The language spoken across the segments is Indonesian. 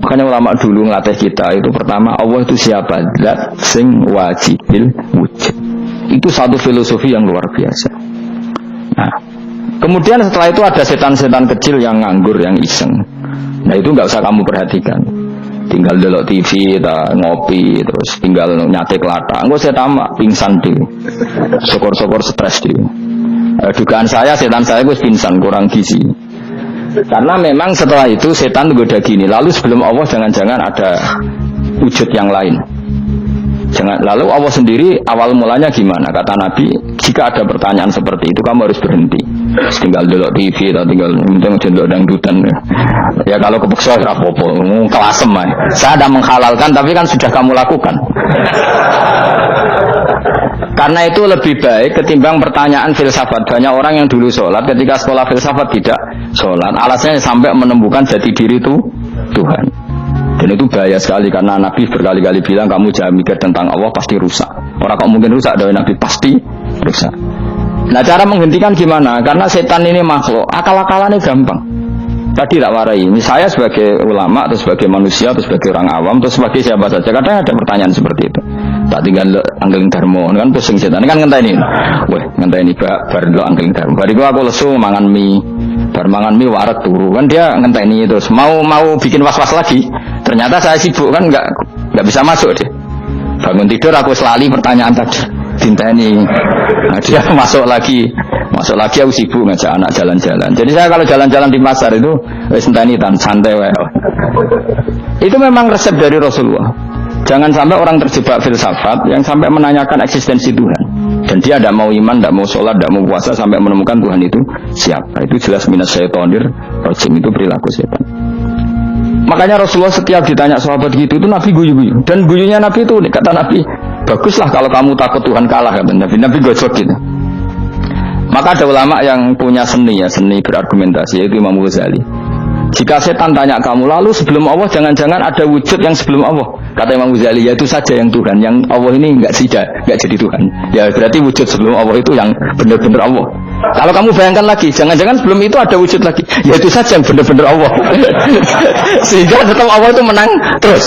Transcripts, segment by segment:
Makanya ulama dulu ngelatih kita itu pertama Allah itu siapa? Zat sing wajibil wujud. Itu satu filosofi yang luar biasa. Nah, kemudian setelah itu ada setan-setan kecil yang nganggur, yang iseng. Nah itu nggak usah kamu perhatikan. Tinggal delok TV, ngopi, terus tinggal nyatek lata. Enggak saya tamak pingsan deh. Syukur-syukur stres deh. Dugaan saya setan saya gue pingsan kurang gizi. Karena memang setelah itu setan goda gini. Lalu sebelum Allah jangan-jangan ada wujud yang lain. Jangan. Lalu Allah sendiri awal mulanya gimana? Kata Nabi, jika ada pertanyaan seperti itu kamu harus berhenti. Tinggal delok TV atau tinggal delok dangdutan. Ya kalau kepeksa rapopo, kelasem ya. Saya ada menghalalkan tapi kan sudah kamu lakukan. Karena itu lebih baik ketimbang pertanyaan filsafat. Banyak orang yang dulu sholat ketika sekolah filsafat tidak sholat. Alasannya sampai menemukan jati diri itu Tuhan. Dan itu bahaya sekali karena Nabi berkali-kali bilang kamu jangan mikir tentang Allah pasti rusak. Orang kok mungkin rusak dari Nabi pasti rusak. Nah cara menghentikan gimana? Karena setan ini makhluk, akal-akalannya gampang. Tadi tak warai, ini saya sebagai ulama atau sebagai manusia atau sebagai orang awam atau sebagai siapa saja. Kadang ada pertanyaan seperti itu. Tak tinggal anggeling dharma, kan pusing setan. Kan ngenteni. Weh, ngenteni bar lo anggeling dharma. Bariku aku lesu mangan mie. Bar mangan mie waret turu. Kan dia ngenteni terus mau bikin was-was lagi. Ternyata saya sibuk kan enggak bisa masuk deh. Bangun tidur aku selali pertanyaan tadi. Dinteni. Nah, dia masuk lagi aku sibuk ngajak anak jalan-jalan. Jadi saya kalau jalan-jalan di pasar itu senteni tan santai wae. Itu memang resep dari Rasulullah. Jangan sampai orang terjebak filsafat yang sampai menanyakan eksistensi Tuhan. Dan dia tidak mau iman, tidak mau sholat, tidak mau puasa sampai menemukan Tuhan itu siapa. Itu jelas minas syaitonir rajim, itu perilaku setan. Makanya Rasulullah setiap ditanya sahabat gitu itu Nabi guyu-guyu. Dan guyunya Nabi itu kata Nabi, baguslah kalau kamu takut Tuhan kalah kata Nabi. Nabi gosok gitu. Maka ada ulama yang punya seni berargumentasi yaitu Imam Ghazali. Jika setan tanya kamu lalu sebelum Allah jangan-jangan ada wujud yang sebelum Allah. Kata Imam Ghazali, ya itu saja yang Tuhan, yang Allah ini enggak jadi Tuhan. Ya berarti wujud sebelum Allah itu yang benar-benar Allah. Kalau kamu bayangkan lagi, jangan-jangan sebelum itu ada wujud lagi. Ya itu saja yang benar-benar Allah. Sehingga tetap Allah itu menang terus.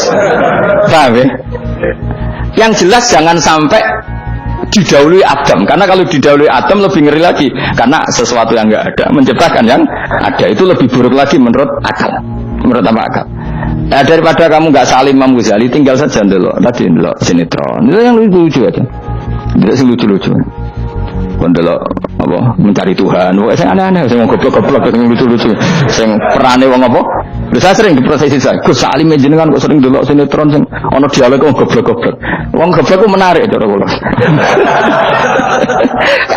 Paham ya? Yang jelas jangan sampai didahului Adam, karena kalau didahului Adam lebih ngeri lagi, karena sesuatu yang enggak ada menciptakan yang ada itu lebih buruk lagi menurut akal. Menurut apa akal? Nah, daripada kamu nggak salim Imam Ghazali, tinggal saja dulu tadi dulu sinetron itu yang lucu aja, tidak sih lucu-lucu. Dulu apa mencari Tuhan, saya aneh-aneh, saya mau goblok-goblok, yang lucu-lucu, saya perane wong apa? Saya sering diprosesi saya, Gus Salim jenengan kok sering dulu sinetron, sing ono dialog wong goblok-goblok, wong goblok itu menarik cara kula.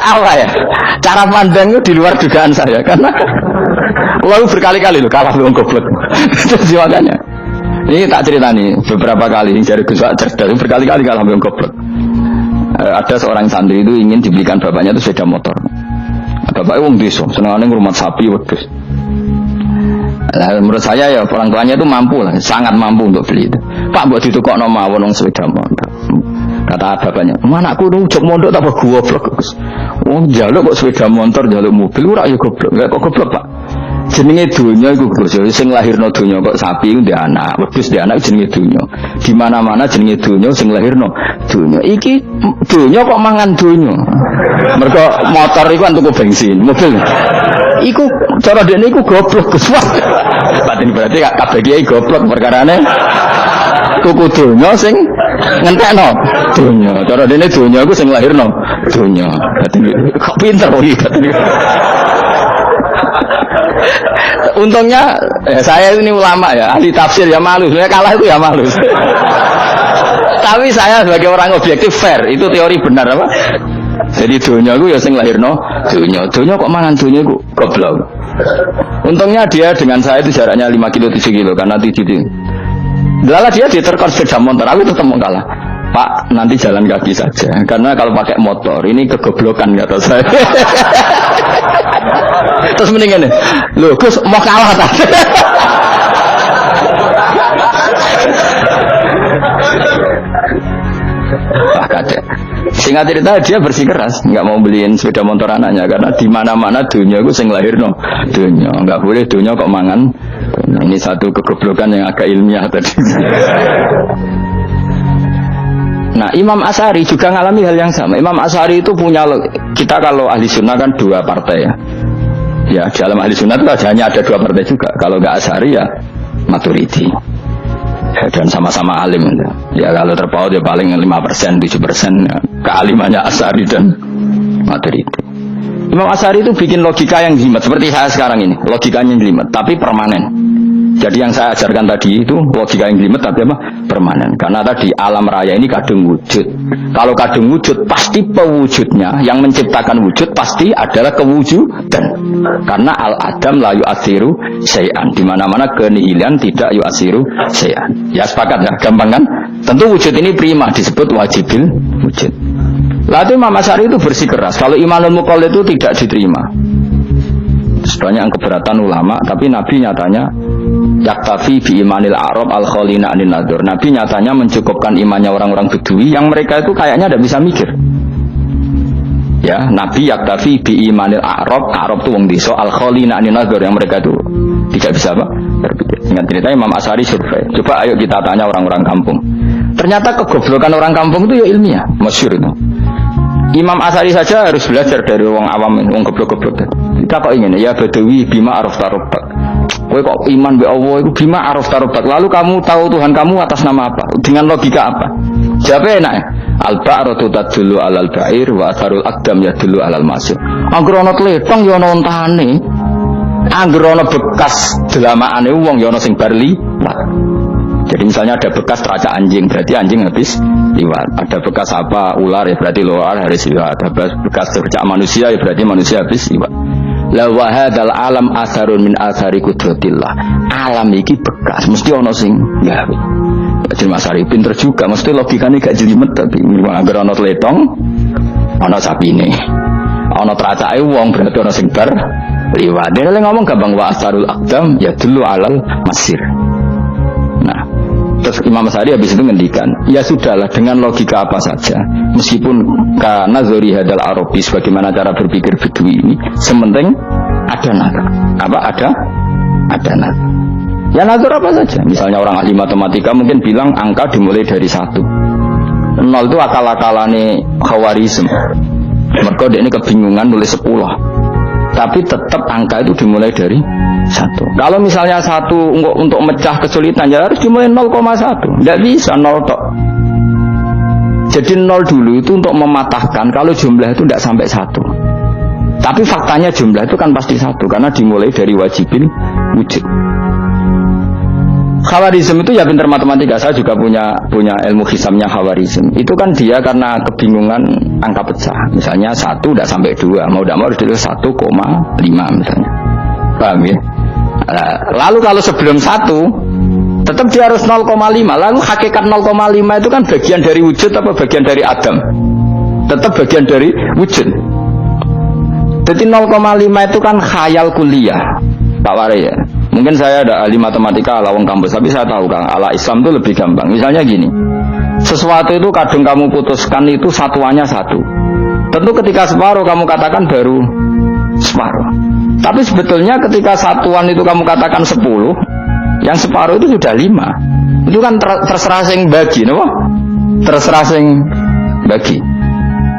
Apa ya? Cara pandang itu di luar dugaan saya, karena lalu berkali-kali loh kalah wong goblok. Terus makanya. Ini tak cerita nih beberapa kali dari Gus cerdas berkali-kali kalah wong goblok. Ada seorang santri itu ingin dibelikan bapaknya itu sepeda motor. Bapaknya wong desa, senengane ngurmat sapi wedhus. Nah, menurut saya ya orang tuanya itu mampu lah, sangat mampu untuk beli itu. Pak buat ditukokno mawon wong sepeda motor. Kata bapaknya, "Anakku nu jog mondok tak goblok." Wong njaluk kok sepeda motor, njaluk mobil ora ya goblok. Enggak kok goblok, Pak. Jenenge donya iku Gus, sing lahirno donya kok sapi ndek anak, wedhus ndek anak jenenge donya. Di mana-mana jenenge donya sing lahirno donya. Iki donya kok mangan donya. Mergo motor iku kan tuku bensin, mobil. Iku cara dekne iku goblok Gus. Berarti kabeh kiai goblok perkarane tuku donya sing ngentekno donya. Cara dekne donya iku sing lahirno donya. Berarti kok pinter iki. Untungnya saya ini ulama ya, ahli tafsir ya malu, sebenarnya kalah itu ya malu. Tapi saya sebagai orang objektif fair, itu teori benar apa? Jadi dunia aku ya sing lahirno dunia kok mangan dunia aku goblok. Untungnya dia dengan saya itu jaraknya 5 kilo 7 kilo karena titik. Lala dia diterkon sepeda motor, aku tetap mau kalah. Pak, nanti jalan kaki saja. Karena kalau pakai motor, ini kegoblokan kata saya. Terus mendingan nih, loh Gus mau kalah tadi. Wah kadek. Singkat cerita dia bersikeras, nggak mau beliin sepeda motor anaknya karena di mana-mana dunia gue sing lahir no dunia, nggak boleh dunia kok mangan. Nah, ini satu kegoblokan yang agak ilmiah tadi. Nah, Imam Asy'ari juga ngalami hal yang sama. Imam Asy'ari itu punya, kita kalau ahli sunnah kan dua partai ya. Ya, dalam ahli sunnah itu hanya ada dua partai juga. Kalau nggak Asy'ari ya Maturidi. Ya, dan sama-sama alim. Ya kalau terpaut ya paling 5%, 7% ya, kealimannya Asy'ari dan Maturidi. Imam Asy'ari itu bikin logika yang jelimet seperti saya sekarang ini, logikanya jelimet tapi permanen. Jadi yang saya ajarkan tadi itu logika yang jelimet tapi apa? Permanen. Karena tadi alam raya ini kadung wujud. Kalau kadung wujud pasti pewujudnya, yang menciptakan wujud pasti adalah kewujudan. Karena al-adam la yu'atsiru syai'an. Di mana-mana kenihilan tidak yu'atsiru syai'an. Ya sepakat ya, gampang kan? Tentu wujud ini prima disebut wajibil wujud. Lalu Imam Asy'ari itu bersikeras kalau imanul muqallid itu tidak diterima. Sebanyak keberatan ulama, tapi Nabi nyatanya yaktafi bi imanil Arab al-khalina anin nadzur. Nabi nyatanya mencukupkan imannya orang-orang Bedui yang mereka itu kayaknya tidak bisa mikir. Ya, Nabi yaktafi bi imanil Arab itu wong desa al-khalina anin nadzur yang mereka itu tidak bisa apa? Berpikir. Dengan cerita Imam Asy'ari survei. Coba ayo kita tanya orang-orang kampung. Ternyata kegoblokan orang kampung itu ya ilmiah, masyhur itu. Imam Asy'ari saja harus belajar dari orang awam, orang goblok-goblok. Kita kok ingin ya Badawi bima araf tarobbak. Kowe kok iman be Allah itu bima araf tarobbak. Lalu kamu tahu Tuhan kamu atas nama apa? Dengan logika apa? Jawabnya enak. Al-ba'ratu tadullu 'alal ba'ir wa atharul aqdam yadullu 'alal masir. Angger ana tletong ya ana ontane. Angger ana bekas delamaane wong ya ana sing bar liwat. Jadi misalnya ada bekas teracak anjing, berarti anjing habis liwat. Ada bekas apa ular ya berarti ular harus liwat. Ada bekas teracak manusia ya berarti manusia habis liwat. La wa hadzal alam asarun min asari qudratillah. Alam iki bekas, mesti ana sing gawe. Jadi Mas Ari pinter juga, mesti logikane gak jelimet tapi anggere ana tletong, ana sapine. Ana teracake wong berarti ana sing bar liwat. Dene ngomong gampang wa asarul aqdam ya dulu alal masir. Nah, terus Imam Asy'ari habis itu ngendikan, ya sudahlah dengan logika apa saja, meskipun karena zori hadal Arabis bagaimana cara berpikir Bedui ini, sementing ada nazar. Apa ada nazar. Ya nazar apa saja. Misalnya orang ahli matematika mungkin bilang angka dimulai dari 1. 0 itu akal-akalane Khawarizm. Mereka ini kebingungan nulis 10. Tapi tetap angka itu dimulai dari 1. Kalau misalnya 1 untuk mecah kesulitan ya harus dimulai 0,1. Tidak bisa 0 tok. Jadi 0 dulu itu untuk mematahkan kalau jumlah itu tidak sampai 1. Tapi faktanya jumlah itu kan pasti 1 karena dimulai dari wajibil wujud. Khawarizm itu ya pintar matematika. Saya juga punya ilmu hisamnya Khawarizm. Itu kan dia karena kebingungan angka pecah. Misalnya 1 tidak sampai 2, mau tidak mau harus ditulis 1,5 misalnya. Paham ya? Lalu kalau sebelum 1 tetap dia harus 0,5. Lalu hakikat 0,5 itu kan bagian dari wujud apa bagian dari adam? Tetap bagian dari wujud. Jadi 0,5 itu kan khayal kuliah, Pak Wari ya. Mungkin saya ada ahli matematika ala wong kampus, tapi saya tahu Kang, ala Islam itu lebih gampang. Misalnya gini, sesuatu itu kadang kamu putuskan itu satuannya 1. Tentu ketika separuh kamu katakan baru separuh. Tapi sebetulnya ketika satuan itu kamu katakan 10, yang separuh itu sudah 5. Itu kan terserah sing bagi, no? Terserah sing bagi.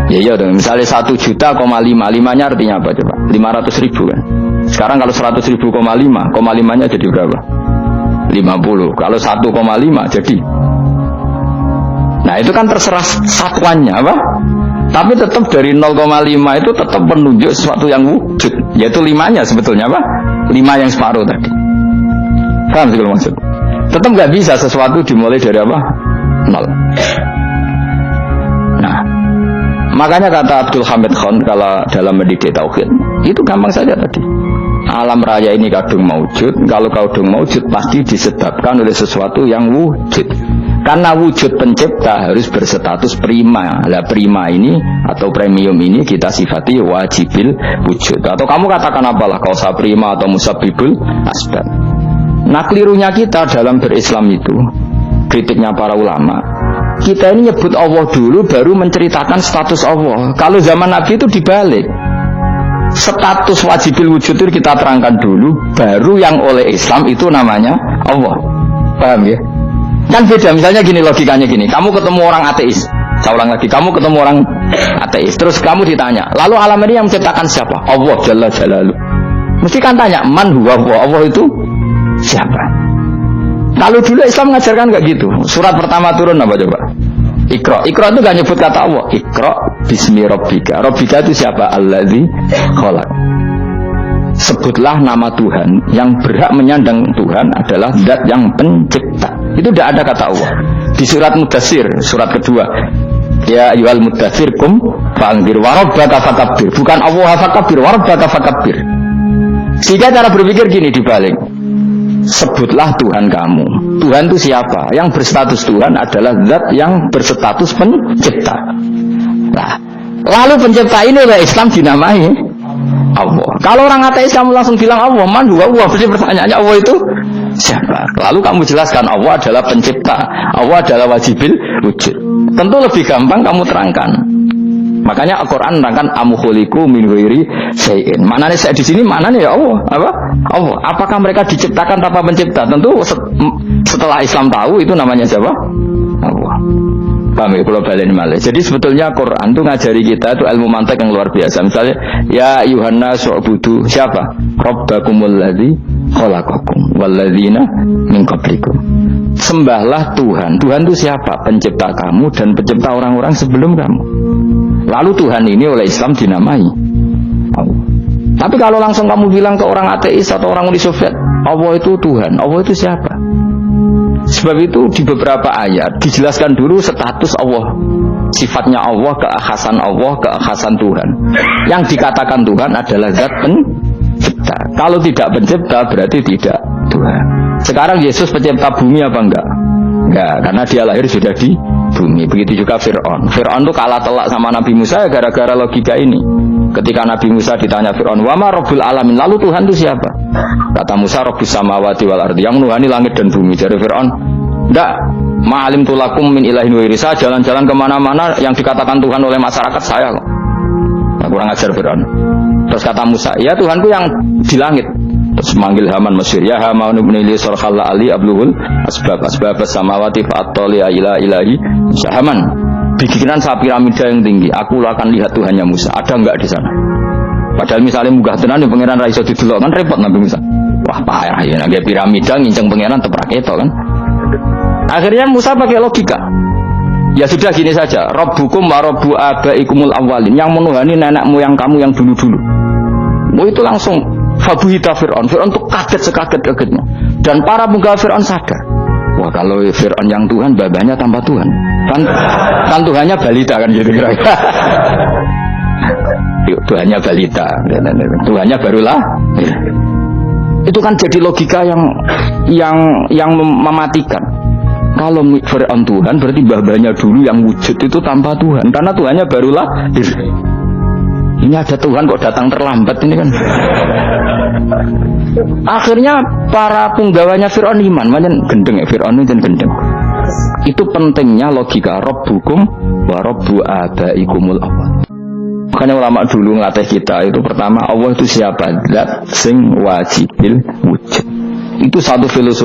Ya iya dong, misalnya 1 juta, 5-nya artinya apa coba? 500.000 kan? Sekarang kalau 100.000, 5-nya jadi berapa? 50. Kalau 1,5 jadi. Nah itu kan terserah satuannya apa? Tapi tetap dari 0,5 itu tetap menunjuk sesuatu yang wujud, yaitu 5-nya sebetulnya apa? 5 yang separuh tadi. Paham sih kalau maksud? Tetap nggak bisa sesuatu dimulai dari apa? 0. Nah, makanya kata Abdul Hamid Khan kalau dalam mendidik tauhid itu gampang saja tadi. Alam raya ini kadung maujud. Kalau kadung maujud pasti disebabkan oleh sesuatu yang wujud. Karena wujud pencipta harus berstatus prima. Lah prima ini atau premium ini kita sifati wajibil wujud. Atau kamu katakan apalah kausa prima atau musabbibul asbab. Nah kelirunya kita dalam berislam itu, kritiknya para ulama, kita ini nyebut Allah dulu baru menceritakan status Allah. Kalau zaman Nabi itu dibalik. status wajibil wujud itu kita terangkan dulu, baru yang oleh Islam itu namanya Allah. Paham ya? Kan beda, misalnya gini logikanya gini, kamu ketemu orang ateis, saya ulang lagi, kamu ketemu orang ateis, terus kamu ditanya, lalu alam ini yang menciptakan siapa? Allah Jalla Jalaluh. Mesti kan tanya, man huwa Allah itu siapa? Kalau dulu Islam mengajarkan nggak gitu. Surat pertama turun apa coba? Iqra. Iqra itu nggak nyebut kata Allah. Iqra bismi rabbika. Rabbika itu siapa? Alladzi khalaq. Sebutlah nama Tuhan. Yang berhak menyandang Tuhan adalah zat yang pencipta. Itu tidak ada kata Allah. Di surat Mudatsir, surat kedua. Ya ayyuhal mudatsir kum fa'anzir wa rabbaka fakabbir. Bukan Allah fakabbir, wa rabbaka fakabbir. Sehingga cara berpikir gini dibalik. Sebutlah Tuhan kamu. Tuhan itu siapa? Yang berstatus Tuhan adalah zat yang berstatus pencipta. Nah, lalu pencipta ini oleh Islam dinamai Allah. Kalau orang ateis kamu langsung bilang Allah, man huwa Allah. Berarti pertanyaannya Allah itu siapa? Lalu kamu jelaskan Allah adalah pencipta, Allah adalah wajibil wujud. Tentu lebih gampang kamu terangkan. Makanya Al-Quran menerangkan amukhuliku min ghairi syai'in. Maknanya saya di sini maknanya ya Allah. Apa? Allah. Apakah mereka diciptakan tanpa pencipta? Tentu setelah Islam tahu itu namanya siapa? Allah. Paham ya? Kalau balen malih. Jadi sebetulnya Quran itu ngajari kita itu ilmu mantek yang luar biasa. Misalnya ya Yuhanna su'budu siapa? Rabbakumul ladzi khalaqakum walladzina min qablikum. Sembahlah Tuhan. Tuhan itu siapa? Pencipta kamu dan pencipta orang-orang sebelum kamu. Lalu Tuhan ini oleh Islam dinamai Allah. Tapi kalau langsung kamu bilang ke orang ateis atau orang Uni Soviet, Allah itu Tuhan, Allah itu siapa? Sebab itu di beberapa ayat dijelaskan dulu status Allah, sifatnya Allah, keakhasan Tuhan. Yang dikatakan Tuhan adalah zat pencipta. Kalau tidak pencipta berarti tidak Tuhan. Sekarang Yesus pencipta bumi apa enggak? Enggak, karena dia lahir sudah di bumi. Begitu juga Fir'aun. Fir'aun itu kalah telak sama Nabi Musa gara-gara logika ini. Ketika Nabi Musa ditanya Fir'aun, wa ma rabbul alamin, lalu Tuhan itu siapa? Kata Musa, rabbus samawati wal ardi, yang menuhani langit dan bumi. Jadi Fir'aun, enggak, ma'alim tulakum min ilahin wairi, saya jalan-jalan kemana-mana yang dikatakan Tuhan oleh masyarakat saya kok. Nah, kurang ajar Fir'aun. Terus kata Musa, ya Tuhanku yang di langit. Terus manggil Haman Mesir, ya Haman ibn Ili Sorkhalla Ali Abluhul Asbab Samawati Fa'atoli ila ilahi Haman, bikinan saya piramida yang tinggi, aku akan lihat Tuhannya Musa. Ada enggak di sana? Padahal misalnya munggah tenan yang pangeran ra iso didelok kan repot Nabi Musa. Wah payah ya, nggak piramida nginceng pangeran teprak itu kan. Akhirnya Musa pakai logika. Ya sudah gini saja, Rabbukum wa Rabbu abaikumul awwalin, yang menuhani nenek moyang kamu yang dulu-dulu. Oh itu langsung Fabuhita Fir'aun. Fir'aun itu kaget sekaget-kagetnya. Dan para penggawa Fir'aun sadar. Wah kalau Fir'aun yang Tuhan, babanya tanpa Tuhan. Kan Tuhannya balita kan gitu kira-kira. Tuhannya balita. Tuhannya barulah. Itu kan jadi logika yang mematikan. Kalau Fir'aun Tuhan berarti babanya dulu yang wujud itu tanpa Tuhan. Karena Tuhannya barulah. Ini ada Tuhan kok datang terlambat ini kan. Akhirnya para penggawanya Fir'aun iman, macam gendeng ya Fir'aun itu gendeng. Itu pentingnya logika Rabbukum wa Rabbu abaikumul awwal. Makanya ulama dulu ngelatih kita itu pertama Allah itu siapa? Zat sing wajibil wujud. Itu satu filosofi.